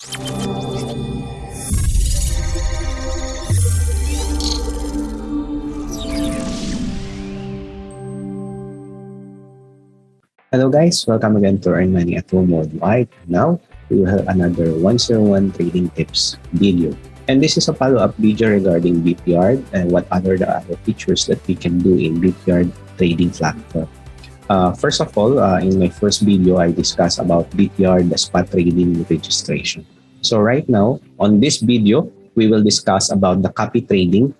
Hello guys, welcome again to Earn Money at Home Worldwide. Now, we will have another 101 trading tips video. And this is a follow-up video regarding Bityard and what other features that we can do in Bityard trading platform. First of all, in my first video, I discussed about Bityard, the spot trading registration. So right now, on this video, we will discuss about the copy trading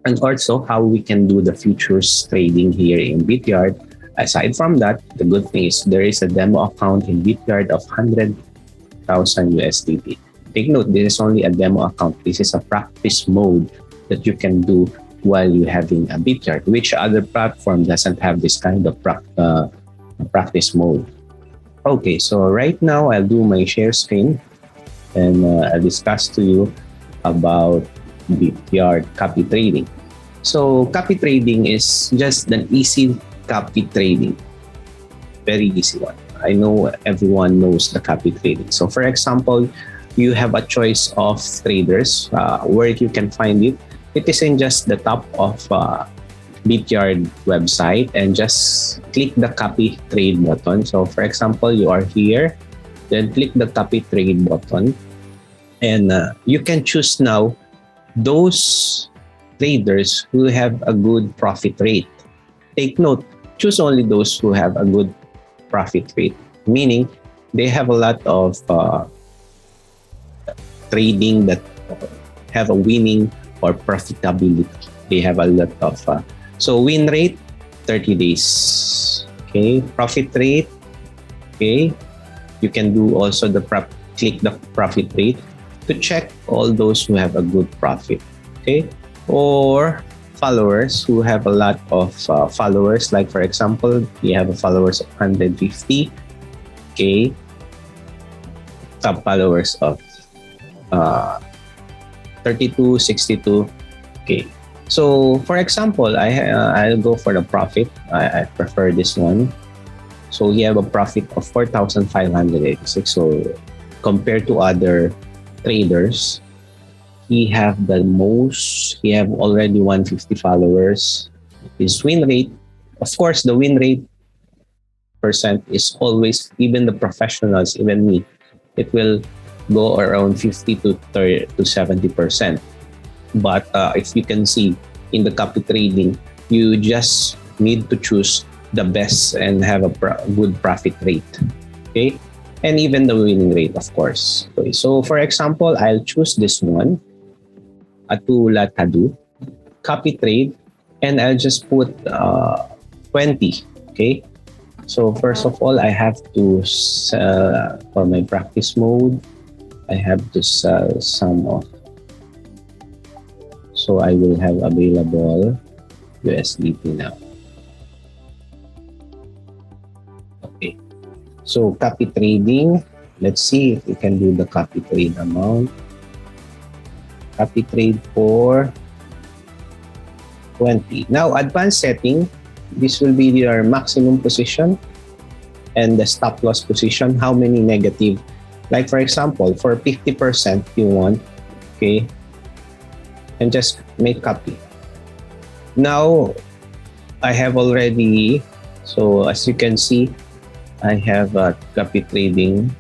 and also how we can do the futures trading here in Bityard. Aside from that, the good thing is there is a demo account in Bityard of 100,000 USDT. Take note, this is only a demo account. This is a practice mode that you can do while you're having a Bityard. Which other platform doesn't have this kind of practice mode? Okay, so right now I'll do my share screen and I'll discuss to you about Bityard copy trading. So copy trading is just an easy copy trading, very easy one. I know everyone knows the copy trading. So for example, you have a choice of traders where you can find it. It is in just the top of Bityard website and just click the copy trade button. So for example, you are here, then click the copy trade button and you can choose now those traders who have a good profit rate. Take note, choose only those who have a good profit rate, meaning they have a lot of trading that have a winning or profitability. They have a lot of, so win rate, 30 days, okay, profit rate, okay, you can do also the click the profit rate to check all those who have a good profit, okay, or followers who have a lot of followers, like for example, you have a followers of 150, okay, top followers of 32, 62, okay. So for example, I'll go for the profit. I prefer this one. So we have a profit of 4,586. So compared to other traders, he have the most, he have already 150 followers. His win rate, of course, the win rate percent is always, even the professionals, even me, it will go around 50 to 70%. But if you can see in the copy trading, you just need to choose the best and have a good profit rate, okay? And even the winning rate, of course. Okay, so for example, I'll choose this one, Atula Tadu, copy trade, and I'll just put 20, okay? So first of all, I have to sell, for my practice mode, I have to sell some of, so I will have available USDT now. Okay, so copy trading, let's see if we can do the copy trade amount. Copy trade for 20. Now, advanced setting, this will be your maximum position and the stop loss position, how many negative. Like for example, for 50% you want, okay, and just make copy. Now, I have already, so as you can see, I have a copy trading.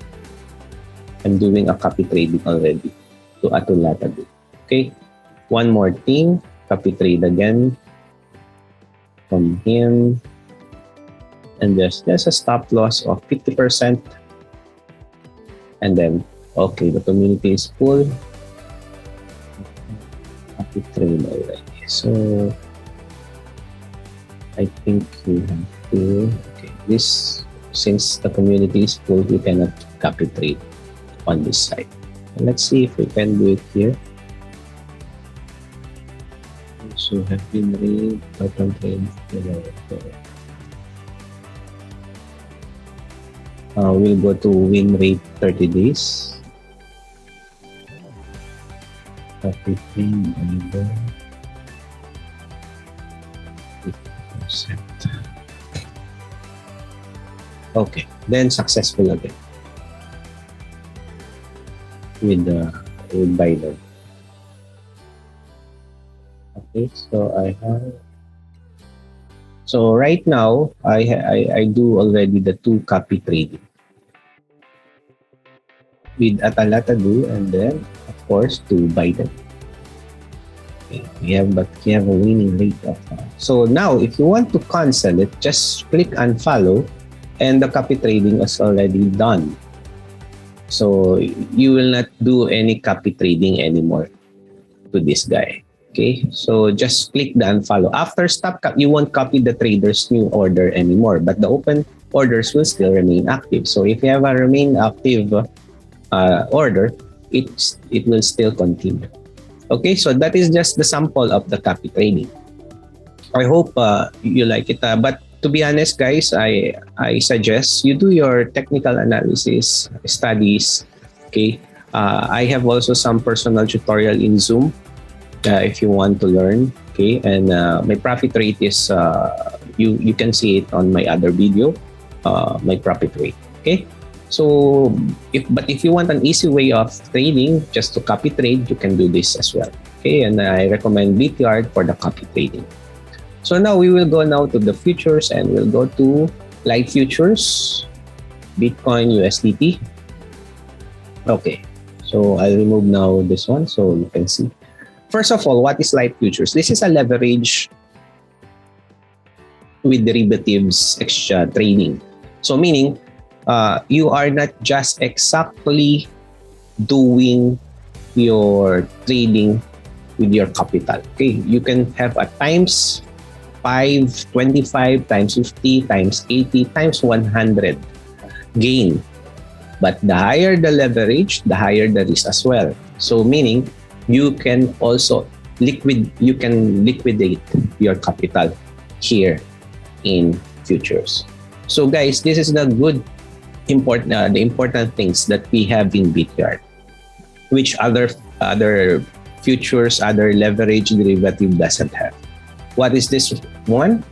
I'm doing a copy trading already to Atulatadu. Okay, one more thing, copy trade again from him, and there's a stop loss of 50%, and then okay, the community is full. Copy trade already, so I think we have to, okay, this, since the community is full, we cannot copy trade on this side. And let's see if we can do it here. So have been read, total trade, we'll go to win rate 30 days. Everything over 50%. Okay, then successful again. with Bityard. Okay, so I have. So right now, I do already the two copy trading with Atalata do, and then of course to Biden. Okay, we have a winning rate of. So now, if you want to cancel it, just click unfollow, and the copy trading is already done. So you will not do any copy trading anymore to this guy. Okay, so just click the unfollow. After stop, you won't copy the trader's new order anymore, but the open orders will still remain active. So if you have a remain active order, it will still continue. Okay, so that is just the sample of the copy trading. I hope you like it. But to be honest, guys, I suggest you do your technical analysis studies. Okay, I have also some personal tutorial in Zoom if you want to learn. Okay, and my profit rate is you can see it on my other video. My profit rate. Okay. So, if you want an easy way of trading, just to copy trade, you can do this as well. Okay, and I recommend Bityard for the copy trading. So now we will go now to the futures, and we'll go to LiteFutures, Bitcoin USDT. Okay, so I'll remove now this one so you can see. First of all, what is LiteFutures? This is a leverage with derivatives trading. So meaning, you are not just exactly doing your trading with your capital. Okay, you can have a times 5, 25, times 50, times 80, times 100 gain. But the higher the leverage, the higher the risk as well. So meaning, you can also liquidate your capital here in futures. So guys, this is the important things that we have in Bityard, which other futures, other leverage derivative doesn't have. What is this one?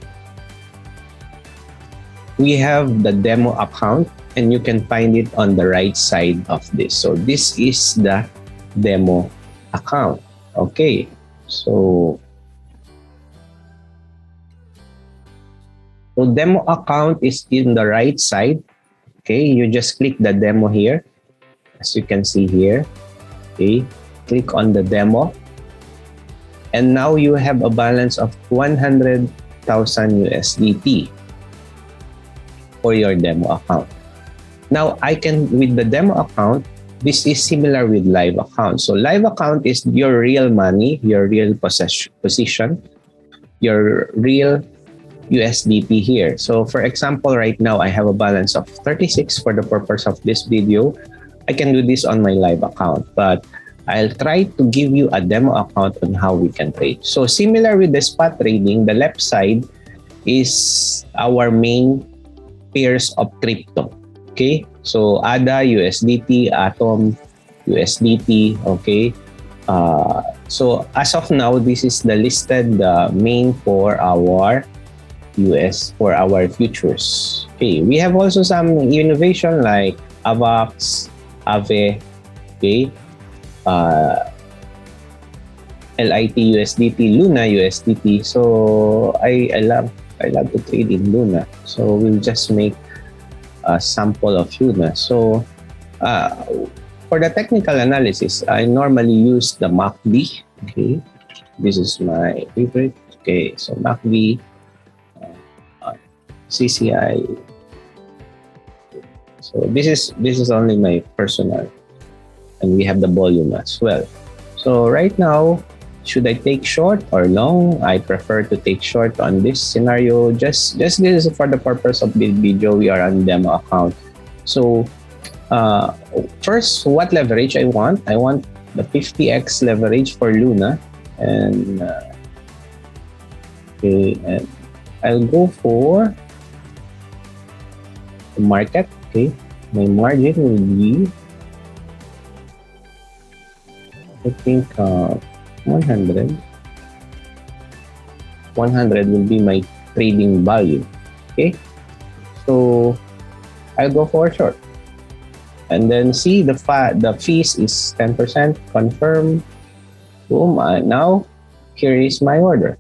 We have the demo account, and you can find it on the right side of this. So this is the demo account. Okay, so demo account is in the right side. Okay, you just click the demo here, as you can see here. Okay, click on the demo, and now you have a balance of 100,000 USDT for your demo account. Now with the demo account, this is similar with live account. So live account is your real money, your real position, your real USDT here. So for example, right now I have a balance of 36 for the purpose of this video. I can do this on my live account, but I'll try to give you a demo account on how we can trade. So similar with the spot trading, the left side is our main pairs of crypto. Okay, so ADA, USDT, Atom, USDT. Okay, so as of now, this is the listed main for our futures. Okay, we have also some innovation like AVAX, AVE, okay, LIT USDT, Luna USDT. So I love to trade in Luna. So we'll just make a sample of Luna. So for the technical analysis, I normally use the MACD. Okay, this is my favorite. Okay, so MACD, CCI. So this is only my personal, and we have the volume as well. So right now, should I take short or long? I prefer to take short on this scenario. Just this is for the purpose of this video. We are on demo account. So first, what leverage I want? I want the 50x leverage for Luna, and okay, and I'll go for the market. Okay, my margin will be, I think, 100 will be my trading value. Okay, so I'll go for short. And then see the fees is 10%. Confirm. Boom. Now, here is my order.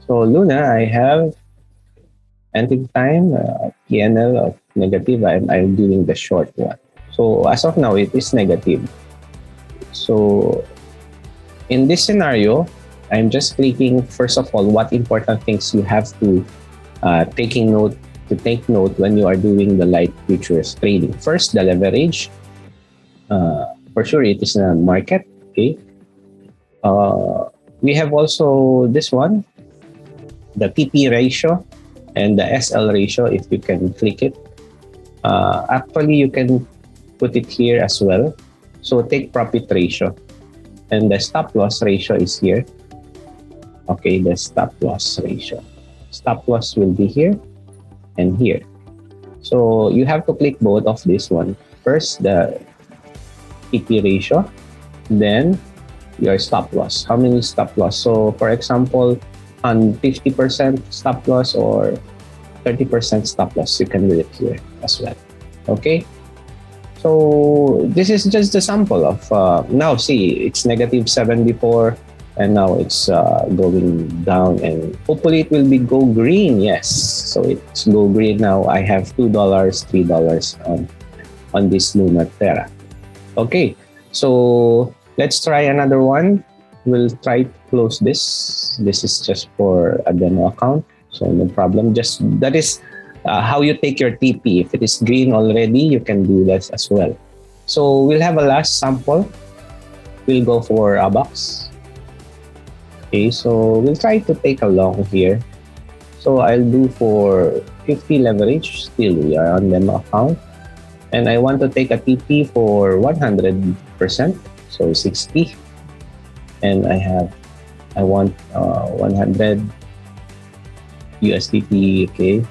So Luna, I have ending time, PNL of negative. I'm doing the short one. So as of now, it is negative. So in this scenario, I'm just clicking, first of all, what important things you have to take note when you are doing the LiteFutures trading. First, the leverage. For sure, it is a market. Okay. We have also this one, the PP ratio and the SL ratio. If you can click it, actually you can put it here as well. So take profit ratio, and the stop loss ratio is here. Okay, the stop loss ratio. Stop loss will be here and here. So you have to click both of this one. First, the PP ratio, then your stop loss. How many stop loss? So for example, on 50% stop loss or 30% stop loss, you can do it here as well. Okay. So this is just a sample of, now see, it's -7 before, and now it's going down, and hopefully it will be go green. Yes, so it's go green now. I have $2, $3 on this Luna Terra. Okay, so let's try another one. We'll try to close this. This is just for a demo account, so no problem. Just that is how you take your TP. If it is green already, you can do this as well. So we'll have a last sample. We'll go for a box. Okay, so we'll try to take a long here. So I'll do for 50 leverage. Still, we are on demo account. And I want to take a TP for 100%. So 60. And I want 100 USDT. Okay.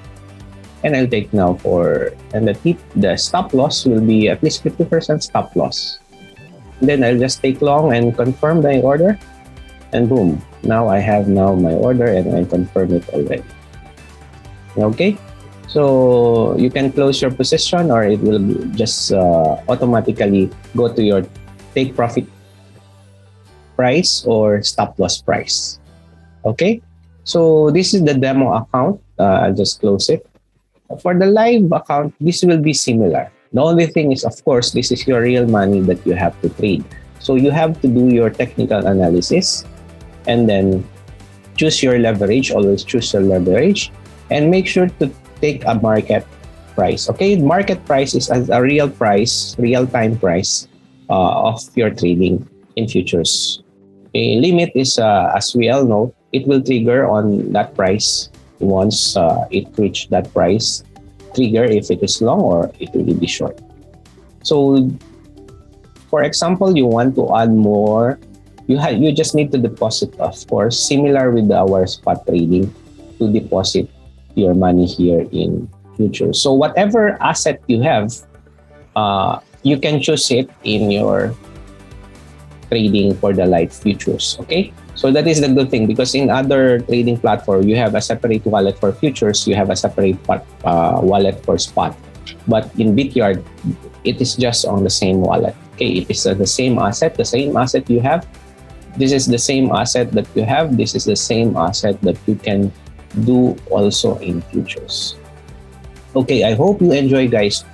And I'll take now and the stop loss will be at least 50% stop loss. Then I'll just take long and confirm my order. And boom, now I have my order, and I confirm it already. Okay, so you can close your position, or it will just automatically go to your take profit price or stop loss price. Okay, so this is the demo account. I'll just close it. For the live account, this will be similar. The only thing is, of course, this is your real money that you have to trade. So you have to do your technical analysis, and then choose your leverage. Always choose your leverage, and make sure to take a market price. Okay, market price is a real price, real-time price of your trading in futures. A limit is, as we all know, it will trigger on that price once it reach that price. Trigger if it is long or it will be short. So, for example, you want to add more. You just need to deposit, of course, similar with our spot trading, to deposit your money here in futures. So whatever asset you have, you can choose it in your trading for the LiteFutures. Okay, so that is the good thing, because in other trading platform, you have a separate wallet for futures, you have a separate wallet for spot. But in Bityard, it is just on the same wallet. Okay, it is the same asset you have. This is the same asset that you have. This is the same asset that you can do also in futures. Okay, I hope you enjoy, guys,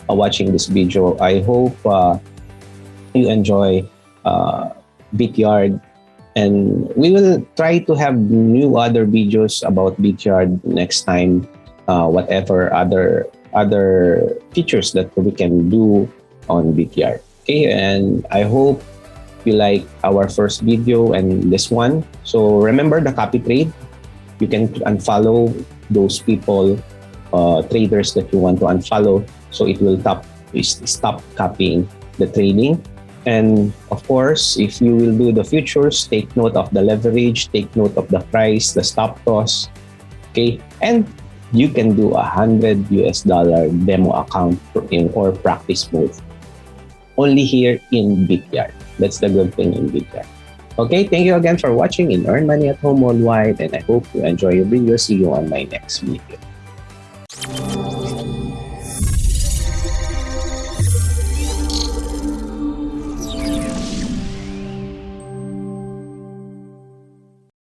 watching this video. I hope you enjoy Bityard, and we will try to have new other videos about Bityard next time. Whatever other features that we can do on Bityard. Okay, and I hope you like our first video and this one. So remember the copy trade. You can unfollow those people, traders that you want to unfollow, so it will stop copying the trading. And of course, if you will do the futures, take note of the leverage, take note of the price, the stop loss. Okay, and you can do $100 demo account or practice mode only here in Bityard. That's the good thing in Bityard. Okay, thank you again for watching in Earn Money at Home Worldwide, and I hope you enjoy your video. See you on my next video.